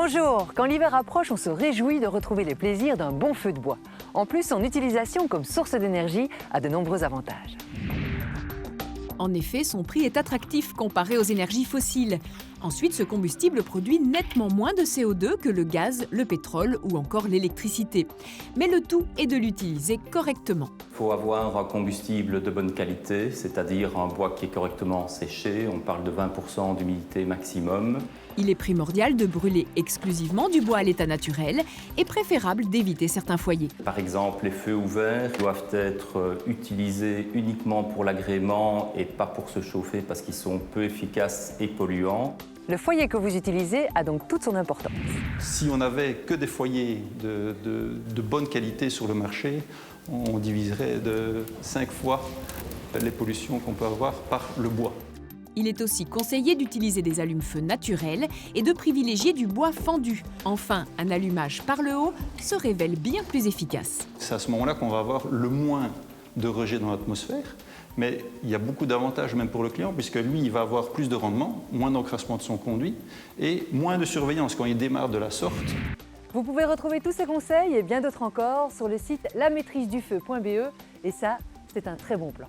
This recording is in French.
Bonjour, quand l'hiver approche, on se réjouit de retrouver les plaisirs d'un bon feu de bois. En plus, son utilisation comme source d'énergie a de nombreux avantages. En effet, son prix est attractif comparé aux énergies fossiles. Ensuite, ce combustible produit nettement moins de CO2 que le gaz, le pétrole ou encore l'électricité. Mais le tout est de l'utiliser correctement. Il faut avoir un combustible de bonne qualité, c'est-à-dire un bois qui est correctement séché. On parle de 20% d'humidité maximum. Il est primordial de brûler exclusivement du bois à l'état naturel et préférable d'éviter certains foyers. Par exemple, les feux ouverts doivent être utilisés uniquement pour l'agrément et pas pour se chauffer parce qu'ils sont peu efficaces et polluants. Le foyer que vous utilisez a donc toute son importance. Si on n'avait que des foyers de bonne qualité sur le marché, on diviserait de 5 fois les pollutions qu'on peut avoir par le bois. Il est aussi conseillé d'utiliser des allumes-feu naturels et de privilégier du bois fendu. Enfin, un allumage par le haut se révèle bien plus efficace. C'est à ce moment-là qu'on va avoir le moins de rejet dans l'atmosphère, mais il y a beaucoup d'avantages même pour le client, puisque lui, il va avoir plus de rendement, moins d'encrassement de son conduit et moins de surveillance quand il démarre de la sorte. Vous pouvez retrouver tous ces conseils et bien d'autres encore sur le site lamaitrisedufeu.be et ça, c'est un très bon plan.